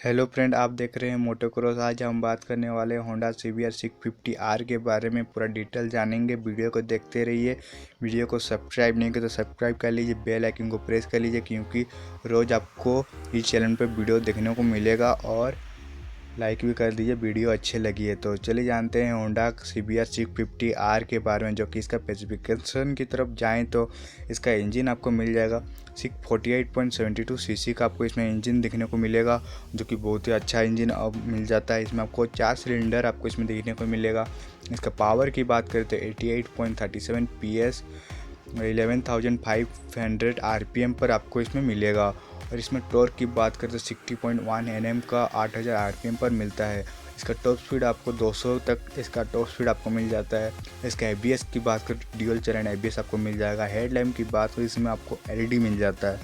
Hello friend, आप देख रहे हैं मोटोक्रॉस। आज हम बात करने वाले हैं होंडा CBR 650R के बारे में। पूरा डिटेल जानेंगे। वीडियो को देखते रहिए। वीडियो को सब्सक्राइब नहीं किया तो सब्सक्राइब कर लीजिए, बेल आइकन को प्रेस कर लीजिए, क्योंकि रोज़ आपको इस चैनल पर वीडियो देखने को मिलेगा। और लाइक भी कर दीजिए वीडियो अच्छी लगी है तो। चलिए जानते हैं होंडा CBR 650R के बारे में। जो कि इसका स्पेसिफिकेशन की तरफ जाएं तो इसका इंजन आपको मिल जाएगा 48.72 सीसी का आपको इसमें इंजन देखने को मिलेगा, जो कि बहुत ही अच्छा इंजन अब मिल जाता है। इसमें आपको 4 सिलेंडर आपको इसमें देखने को मिलेगा। इसका पावर की बात करें तो 88.37 PS 11,500 RPM पर आपको इसमें मिलेगा। और इसमें टॉर्क की बात करें तो 60.1 Nm का 8000 RPM पर मिलता है। इसका टॉप स्पीड आपको 200 तक इसका टॉप स्पीड आपको मिल जाता है। इसका ABS की बात करें तो ड्यूल चैनल ABS आपको मिल जाएगा। हेडलैम्प की बात करें इसमें आपको LED मिल जाता है।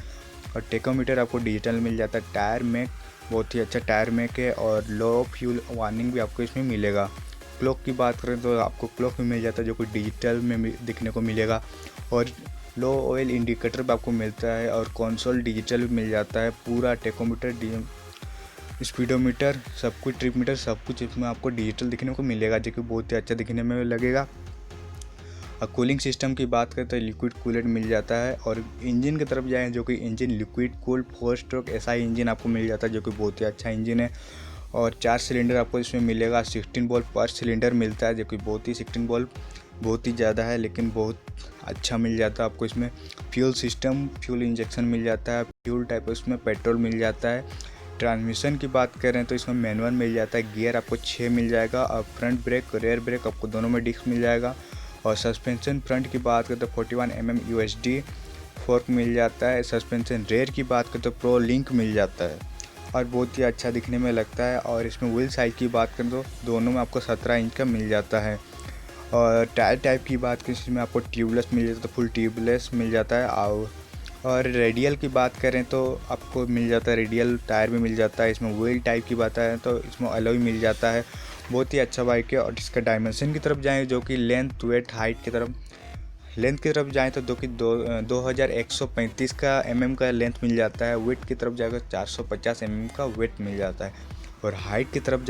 और टेकोमीटर आपको डिजिटल मिल जाता है। टायर में बहुत ही अच्छा टायर मेक है और लो फ्यूल वार्निंग भी आपको इसमें मिलेगा। क्लॉक की बात करें तो आपको क्लॉक भी मिल जाता है, जो कि डिजिटल में दिखने को मिलेगा। और लो ऑयल इंडिकेटर भी आपको मिलता है और कंसोल डिजिटल भी मिल जाता है। पूरा टेकोमीटर, स्पीडोमीटर, सब कुछ, ट्रिप मीटर, सब कुछ इसमें आपको डिजिटल दिखने को मिलेगा, जो कि बहुत ही अच्छा दिखने में लगेगा। और कूलिंग सिस्टम की बात करें तो लिक्विड कूलेट मिल जाता है। और इंजन की तरफ जाएँ जो कि engine liquid cooled 4 stroke SI engine आपको मिल जाता है, जो कि बहुत ही अच्छा इंजन है। और 4 सिलेंडर आपको इसमें मिलेगा। 16 वोल्ट पर सिलेंडर मिलता है, जो कि बहुत ही 16 वोल्ट बहुत ही ज़्यादा है, लेकिन बहुत अच्छा मिल जाता है आपको इसमें। फ्यूल सिस्टम, फ्यूल इंजेक्शन मिल जाता है। फ्यूल टाइप उसमें पेट्रोल मिल जाता है। ट्रांसमिशन की बात करें तो इसमें मैनुअल मिल जाता है। गियर आपको 6 मिल जाएगा। और फ्रंट ब्रेक, रेयर ब्रेक आपको दोनों में डिस्क मिल जाएगा। और सस्पेंशन फ्रंट की बात करें तो 41 mm USD फोर्क मिल जाता है। सस्पेंशन रेयर की बात करें तो प्रो लिंक मिल जाता है और बहुत ही अच्छा दिखने में लगता है। और इसमें व्हील साइज की बात करें तो दोनों में आपको 17 इंच का मिल जाता है। और टायर टाइप की बात करें इसमें आपको ट्यूबलेस मिल जाता है, तो फुल ट्यूबलेस मिल जाता है। और रेडियल की बात करें तो आपको मिल जाता है, रेडियल टायर भी मिल जाता है। इसमें व्हील टाइप की बात है तो इसमें अलॉय मिल जाता है। बहुत ही अच्छा बाइक है। और इसका डायमेंशन की तरफ जाएँ, जो कि लेंथ, वेट, हाइट की तरफ, लेंथ की तरफ जाएँ तो 2135 का mm का लेंथ मिल जाता है। वेट की तरफ जाएगा 450 mm का वेट मिल जाता है। और हाइट की तरफ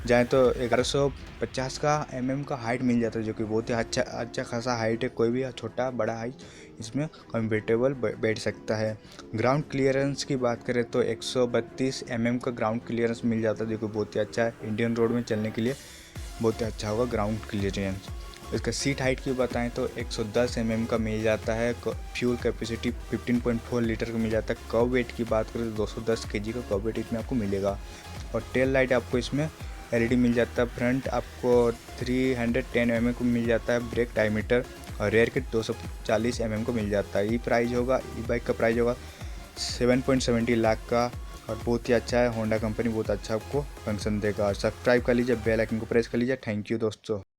जाएँ तो 1150 का mm का हाइट मिल जाता है, जो कि बहुत ही अच्छा खासा हाइट है। कोई भी छोटा बड़ा हाइट इसमें कंफर्टेबल बैठ सकता है। ग्राउंड क्लियरेंस की बात करें तो 132 mm का ग्राउंड क्लियरेंस मिल जाता है, जो कि बहुत ही अच्छा है। इंडियन रोड में चलने के लिए बहुत ही अच्छा होगा ग्राउंड क्लियरेंस। इसका सीट हाइट की बताएं तो 110 mm का मिल जाता है। फ्यूल कैपेसिटी 15.4 लीटर का मिल जाता है। कर्व वेट की बात करें तो 210 kg का कर्व वेट इसमें आपको मिलेगा। और टेल लाइट आपको इसमें LED मिल जाता है। फ्रंट आपको 310 mm को मिल जाता है ब्रेक डायमीटर। और रेयर किट 240 mm को मिल जाता है। ई बाइक का प्राइस होगा 7.70 लाख का। और बहुत ही अच्छा है। होंडा कंपनी बहुत अच्छा आपको फंक्शन देगा। सब्सक्राइब कर लीजिए, बेल आइकन को प्रेस कर लीजिए। थैंक यू दोस्तों।